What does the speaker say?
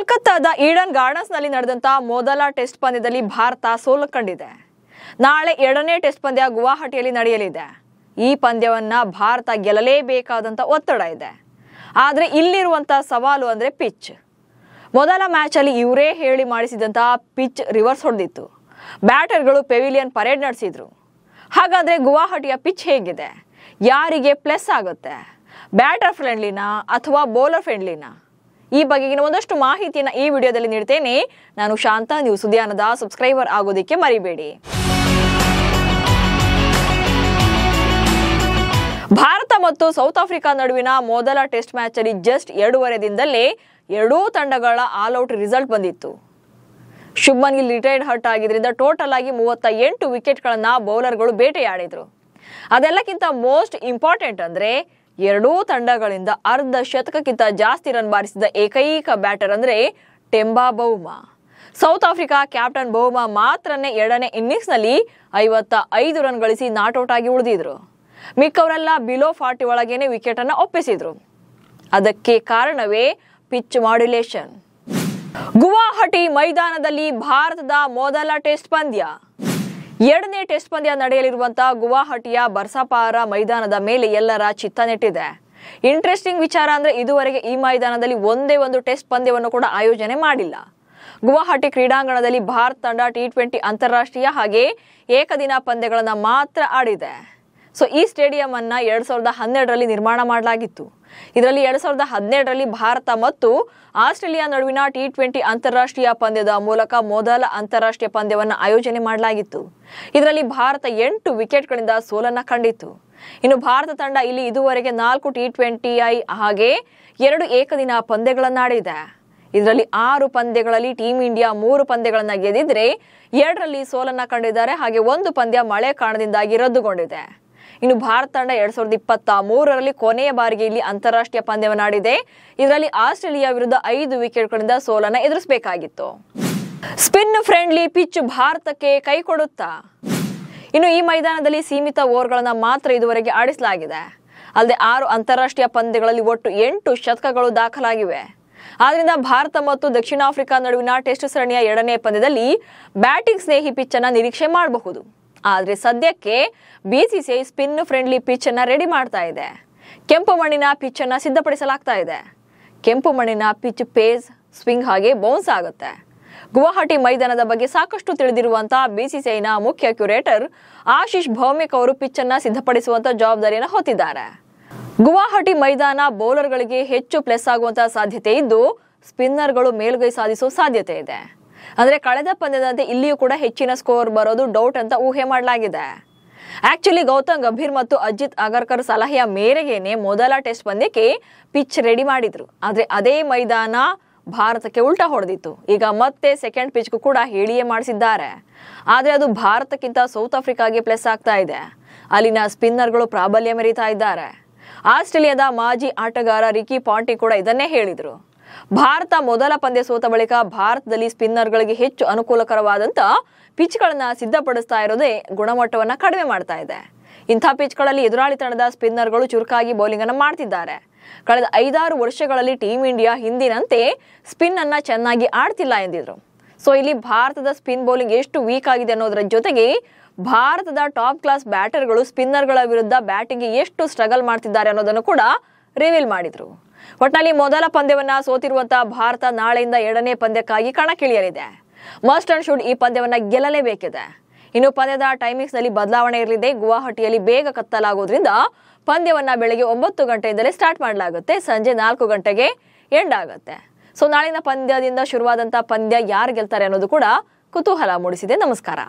ಕೋಲ್ಕತ್ತಾದ Eden gardens ನಲ್ಲಿ ನಡೆದಂತ ಮೊದಲ ಟೆಸ್ಟ್ ಪಂದ್ಯದಲ್ಲಿ ಭಾರತ ಸೋಲು ಕಂಡಿದೆ. ನಾಳೆ ಎರಡನೇ ಟೆಸ್ಟ್ ಪಂದ್ಯ ಗುವಾಹಟಿಯಲ್ಲಿ ನಡೆಯಲಿದೆ. ಈ ಪಂದ್ಯವನ್ನ ಭಾರತ ಗೆಲ್ಲಲೇಬೇಕಾದಂತ ಒತ್ತಡ ಇದೆ. ಆದ್ರೆ ಇಲ್ಲಿರುವಂತ ಸವಾಲು ಅಂದ್ರೆ ಪಿಚ್. ಮೊದಲ ಮ್ಯಾಚ್ ಅಲ್ಲಿ ಇವರೇ ಹೇಳಿ ಮಾಡಿಸಿದಂತ ಪಿಚ್ ರಿವರ್ಸ್ ಹೊಡೆದಿತ್ತು. ಬ್ಯಾಟರ್ಗಳು ಪೆವಿಲಿಯನ್ ಪರೇಡ್ ನಡೆಸಿದ್ರು. ಹಾಗಾದ್ರೆ ಗುವಾಹಟಿಯ ಪಿಚ್ ಹೇಗಿದೆ? ಯಾರಿಗೆ ಪ್ಲಸ್ ಆಗುತ್ತೆ? ಬ್ಯಾಟರ್ ಫ್ರೆಂಡ್ಲಿನಾ ಅಥವಾ ಬೌಲರ್ ಫ್ರೆಂಡ್ಲಿನಾ? ಈ ಬಗೆಗಿನ ಒಂದಷ್ಟು ಮಾಹಿತಿಯನ್ನು ಈ ವಿಡಿಯೋದಲ್ಲಿ ನೀಡ್ತೇನೆ. ನಾನು ಶಾಂತ, ನೀವು ಸುದ್ದಿಯಾನದ ಸಬ್ಸ್ಕ್ರೈಬರ್ ಆಗೋದಕ್ಕೆ ಮರಿಬೇಡಿ. ಭಾರತ ಮತ್ತು ಸೌತ್ ಆಫ್ರಿಕಾ ನಡುವಿನ ಮೊದಲ ಟೆಸ್ಟ್ ಮ್ಯಾಚ್ ಅಲ್ಲಿ ಜಸ್ಟ್ 2.5 ದಿನದಲ್ಲೇ ಎರಡೂ ತಂಡಗಳ ಆಲ್ ಔಟ್ ರಿಸಲ್ಟ್ ಬಂದಿತ್ತು. ಶುಭ್ಮನ್ ಗಿಲ್ ರಿಟೈರ್ಡ್ ಹರ್ಟ್ ಆಗಿದ್ರಿಂದ ಟೋಟಲ್ ಆಗಿ 38 ವಿಕೆಟ್ಗಳನ್ನ ಬೌಲರ್ಗಳು ಬೇಟೆಯಾಡಿದ್ರು. ಅದೆಲ್ಲಕ್ಕಿಂತ ಮೋಸ್ಟ್ ಇಂಪಾರ್ಟೆಂಟ್ ಅಂದ್ರೆ ಎರಡೂ ತಂಡಗಳಿಂದ ಅರ್ಧ ಶತಕಕ್ಕಿಂತ ಜಾಸ್ತಿ ರನ್ ಬಾರಿಸಿದ ಏಕೈಕ ಬ್ಯಾಟರ್ ಅಂದ್ರೆ ಟೆಂಬಾ ಬೌಮಾ. ಸೌತ್ ಆಫ್ರಿಕಾ ಕ್ಯಾಪ್ಟನ್ ಬೌಮಾ ಮಾತ್ರನೇ ಎರಡನೇ ಇನ್ನಿಂಗ್ಸ್ ನಲ್ಲಿ 55 ರನ್ ಗಳಿಸಿ ನಾಟ್ಔಟ್ ಆಗಿ ಉಳಿದಿದ್ರು. ಮಿಕ್ಕವರೆಲ್ಲ ಬಿಲೋ 40 ಒಳಗೇನೆ ವಿಕೆಟ್ ಅನ್ನ ಒಪ್ಪಿಸಿದ್ರು. ಅದಕ್ಕೆ ಕಾರಣವೇ ಪಿಚ್ ಮಾಡ್ಯುಲೇಷನ್. ಗುವಾಹಟಿ ಮೈದಾನದಲ್ಲಿ ಭಾರತದ ಮೊದಲ ಟೆಸ್ಟ್ ಪಂದ್ಯ. ಎರಡನೇ ಟೆಸ್ಟ್ ಪಂದ್ಯ ನಡೆಯಲಿರುವಂತಹ ಗುವಾಹಟಿಯ ಬರ್ಸಾಪಾರ ಮೈದಾನದ ಮೇಲೆ ಎಲ್ಲರ ಚಿತ್ತ ನೆಟ್ಟಿದೆ. ಇಂಟ್ರೆಸ್ಟಿಂಗ್ ವಿಚಾರ ಅಂದ್ರೆ ಇದುವರೆಗೆ ಈ ಮೈದಾನದಲ್ಲಿ ಒಂದೇ ಒಂದು ಟೆಸ್ಟ್ ಪಂದ್ಯವನ್ನು ಕೂಡ ಆಯೋಜನೆ ಮಾಡಿಲ್ಲ. ಗುವಾಹಟಿ ಕ್ರೀಡಾಂಗಣದಲ್ಲಿ ಭಾರತ ತಂಡ T20 ಅಂತಾರಾಷ್ಟ್ರೀಯ ಹಾಗೆ ಏಕದಿನ ಪಂದ್ಯಗಳನ್ನ ಮಾತ್ರ ಆಡಿದೆ. ಸೊ ಈ ಸ್ಟೇಡಿಯಂ ಅನ್ನ 2012ರಲ್ಲಿ ನಿರ್ಮಾಣ ಮಾಡಲಾಗಿತ್ತು. ಇದರಲ್ಲಿ 2017ರಲ್ಲಿ ಭಾರತ ಮತ್ತು ಆಸ್ಟ್ರೇಲಿಯಾ ನಡುವಿನ T20 ಅಂತಾರಾಷ್ಟ್ರೀಯ ಪಂದ್ಯದ ಮೂಲಕ ಮೊದಲ ಅಂತಾರಾಷ್ಟ್ರೀಯ ಪಂದ್ಯವನ್ನು ಆಯೋಜನೆ ಮಾಡಲಾಗಿತ್ತು. ಇದರಲ್ಲಿ ಭಾರತ 8 ವಿಕೆಟ್ಗಳಿಂದ ಸೋಲನ್ನ ಕಂಡಿತ್ತು. ಇನ್ನು ಭಾರತ ತಂಡ ಇಲ್ಲಿ ಇದುವರೆಗೆ 4 T20I ಹಾಗೆ 2 ಏಕದಿನ ಪಂದ್ಯಗಳನ್ನ ಆಡಿದೆ. ಇದರಲ್ಲಿ 6 ಪಂದ್ಯಗಳಲ್ಲಿ ಟೀಮ್ ಇಂಡಿಯಾ 3 ಪಂದ್ಯಗಳನ್ನ ಗೆದ್ದಿದ್ರೆ 2ರಲ್ಲಿ ಸೋಲನ್ನ ಕಂಡಿದ್ದಾರೆ. ಹಾಗೆ 1 ಪಂದ್ಯ ಮಳೆ ಕಾರಣದಿಂದಾಗಿ ರದ್ದುಗೊಂಡಿದೆ. ಇನ್ನು ಭಾರತ ತಂಡ 2023ರಲ್ಲಿ ಕೊನೆಯ ಬಾರಿಗೆ ಇಲ್ಲಿ ಅಂತಾರಾಷ್ಟ್ರೀಯ ಪಂದ್ಯವನ್ನು ಆಡಿದೆ. ಇದರಲ್ಲಿ ಆಸ್ಟ್ರೇಲಿಯಾ ವಿರುದ್ಧ 5 ವಿಕೆಟ್ಗಳಿಂದ ಸೋಲನ್ನ ಎದುರಿಸಬೇಕಾಗಿತ್ತು. ಸ್ಪಿನ್ ಫ್ರೆಂಡ್ಲಿ ಪಿಚ್ ಭಾರತಕ್ಕೆ ಕೈ ಕೊಡುತ್ತಾ? ಇನ್ನು ಈ ಮೈದಾನದಲ್ಲಿ ಸೀಮಿತ ಓವರ್ಗಳನ್ನ ಮಾತ್ರ ಇದುವರೆಗೆ ಆಡಿಸಲಾಗಿದೆ. ಅಲ್ಲದೆ 6 ಅಂತಾರಾಷ್ಟ್ರೀಯ ಪಂದ್ಯಗಳಲ್ಲಿ ಒಟ್ಟು 8 ಶತಕಗಳು ದಾಖಲಾಗಿವೆ. ಆದ್ರಿಂದ ಭಾರತ ಮತ್ತು ದಕ್ಷಿಣ ಆಫ್ರಿಕಾ ನಡುವಿನ ಟೆಸ್ಟ್ ಸರಣಿಯ 2ನೇ ಪಂದ್ಯದಲ್ಲಿ ಬ್ಯಾಟಿಂಗ್ ಸ್ನೇಹಿ ಪಿಚ್ ಅನ್ನ ನಿರೀಕ್ಷೆ ಮಾಡಬಹುದು. ಆದ್ರೆ ಸದ್ಯಕ್ಕೆ BCCI ಸ್ಪಿನ್ ಫ್ರೆಂಡ್ಲಿ ಪಿಚ್ ಅನ್ನ ರೆಡಿ ಮಾಡ್ತಾ ಇದೆ. ಕೆಂಪು ಮಣ್ಣಿನ ಪಿಚ್ ಅನ್ನ ಸಿದ್ಧಪಡಿಸಲಾಗ್ತಾ ಇದೆ. ಕೆಂಪು ಮಣ್ಣಿನ ಪಿಚ್ ಪೇಸ್, ಸ್ವಿಂಗ್ ಹಾಗೆ ಬೌನ್ಸ್ ಆಗುತ್ತೆ. ಗುವಾಹಟಿ ಮೈದಾನದ ಬಗ್ಗೆ ಸಾಕಷ್ಟು ತಿಳಿದಿರುವಂತಹ BCCIನ ಮುಖ್ಯ ಕ್ಯೂರೇಟರ್ ಆಶೀಶ್ ಭೌಮಿಕ್ ಅವರು ಪಿಚ್ ಅನ್ನ ಸಿದ್ಧಪಡಿಸುವಂತ ಜವಾಬ್ದಾರಿಯನ್ನು ಹೊತ್ತಿದ್ದಾರೆ. ಗುವಾಹಟಿ ಮೈದಾನ ಬೌಲರ್ಗಳಿಗೆ ಹೆಚ್ಚು ಪ್ಲಸ್ ಆಗುವಂತಹ ಸಾಧ್ಯತೆ ಇದ್ದು ಸ್ಪಿನ್ನರ್ಗಳು ಮೇಲುಗೈ ಸಾಧಿಸುವ ಸಾಧ್ಯತೆ ಇದೆ. ಅಂದ್ರೆ ಕಳೆದ ಪಂದ್ಯದಂತೆ ಇಲ್ಲಿಯೂ ಕೂಡ ಹೆಚ್ಚಿನ ಸ್ಕೋರ್ ಬರೋದು ಡೌಟ್ ಅಂತ ಊಹೆ ಮಾಡಲಾಗಿದೆ. ಆಕ್ಚುಲಿ ಗೌತಮ್ ಗಂಭೀರ್ ಮತ್ತು ಅಜಿತ್ ಅಗರ್ಕರ್ ಸಲಹೆಯ ಮೇರೆಗೇನೆ ಮೊದಲ ಟೆಸ್ಟ್ ಪಂದ್ಯಕ್ಕೆ ಪಿಚ್ ರೆಡಿ ಮಾಡಿದ್ರು. ಆದ್ರೆ ಅದೇ ಮೈದಾನ ಭಾರತಕ್ಕೆ ಉಲ್ಟಾ ಹೊಡೆದಿತ್ತು. ಈಗ ಮತ್ತೆ ಸೆಕೆಂಡ್ ಪಿಚ್ಗೂ ಕೂಡ ಹೇಳಿಯೇ ಮಾಡಿಸಿದ್ದಾರೆ. ಆದ್ರೆ ಅದು ಭಾರತಕ್ಕಿಂತ ಸೌತ್ ಆಫ್ರಿಕಾಗೆ ಪ್ಲಸ್ ಆಗ್ತಾ ಇದೆ. ಅಲ್ಲಿನ ಸ್ಪಿನ್ನರ್ಗಳು ಪ್ರಾಬಲ್ಯ ಮೆರೀತಾ ಇದ್ದಾರೆ. ಆಸ್ಟ್ರೇಲಿಯಾದ ಮಾಜಿ ಆಟಗಾರ ರಿಕಿ ಪಾಂಟಿಂಗ್ ಕೂಡ ಇದನ್ನೇ ಹೇಳಿದ್ರು. ಭಾರತ ಮೊದಲ ಪಂದ್ಯ ಸೋತ ಬಳಿಕ ಭಾರತದಲ್ಲಿ ಸ್ಪಿನ್ನರ್ಗಳಿಗೆ ಹೆಚ್ಚು ಅನುಕೂಲಕರವಾದಂತ ಪಿಚ್ಗಳನ್ನ ಸಿದ್ಧಪಡಿಸ್ತಾ ಇರೋದೇ ಗುಣಮಟ್ಟವನ್ನ ಕಡಿಮೆ ಮಾಡ್ತಾ ಇದೆ. ಇಂಥ ಪಿಚ್ಗಳಲ್ಲಿ ಎದುರಾಳಿ ತಂಡದ ಸ್ಪಿನ್ನರ್ಗಳು ಚುರುಕಾಗಿ ಬೌಲಿಂಗ್ ಅನ್ನ ಮಾಡ್ತಿದ್ದಾರೆ. ಕಳೆದ 5-6 ವರ್ಷಗಳಲ್ಲಿ ಟೀಮ್ ಇಂಡಿಯಾ ಹಿಂದಿನಂತೆ ಸ್ಪಿನ್ ಅನ್ನ ಚೆನ್ನಾಗಿ ಆಡ್ತಿಲ್ಲ ಎಂದಿದ್ರು. ಸೊ ಇಲ್ಲಿ ಭಾರತದ ಸ್ಪಿನ್ ಬೌಲಿಂಗ್ ಎಷ್ಟು ವೀಕ್ ಆಗಿದೆ ಅನ್ನೋದರ ಜೊತೆಗೆ ಭಾರತದ ಟಾಪ್ ಕ್ಲಾಸ್ ಬ್ಯಾಟರ್ಗಳು ಸ್ಪಿನ್ನರ್ಗಳ ವಿರುದ್ಧ ಬ್ಯಾಟಿಂಗ್ಗೆ ಎಷ್ಟು ಸ್ಟ್ರಗಲ್ ಮಾಡ್ತಿದ್ದಾರೆ ಅನ್ನೋದನ್ನು ಕೂಡ ರಿವೀಲ್ ಮಾಡಿದ್ರು. ಒಟ್ನಲ್ಲಿ ಮೊದಲ ಪಂದ್ಯವನ್ನ ಸೋತಿರುವಂತಹ ಭಾರತ ನಾಳೆಯಿಂದ 2ನೇ ಪಂದ್ಯಕ್ಕಾಗಿ ಕಣಕ್ಕಿಳಿಯಲಿದೆ. ಮಸ್ಟ್ ಅಂಡ್ ಶುಡ್ ಈ ಪಂದ್ಯವನ್ನ ಗೆಲ್ಲಲೇಬೇಕಿದೆ. ಇನ್ನು ಪಂದ್ಯದ ಟೈಮಿಂಗ್ಸ್ ನಲ್ಲಿ ಬದಲಾವಣೆ ಇರಲಿದೆ. ಗುವಾಹಟಿಯಲ್ಲಿ ಬೇಗ ಕತ್ತಲಾಗೋದ್ರಿಂದ ಪಂದ್ಯವನ್ನ ಬೆಳಗ್ಗೆ 9 ಗಂಟೆಯಿಂದಲೇ ಸ್ಟಾರ್ಟ್ ಮಾಡಲಾಗುತ್ತೆ. ಸಂಜೆ 4 ಗಂಟೆಗೆ ಎಂಡ್ ಆಗುತ್ತೆ. ಸೊ ನಾಳಿನ ಪಂದ್ಯದಿಂದ ಶುರುವಾದಂತಹ ಪಂದ್ಯ ಯಾರು ಗೆಲ್ತಾರೆ ಅನ್ನೋದು ಕೂಡ ಕುತೂಹಲ ಮೂಡಿಸಿದೆ. ನಮಸ್ಕಾರ.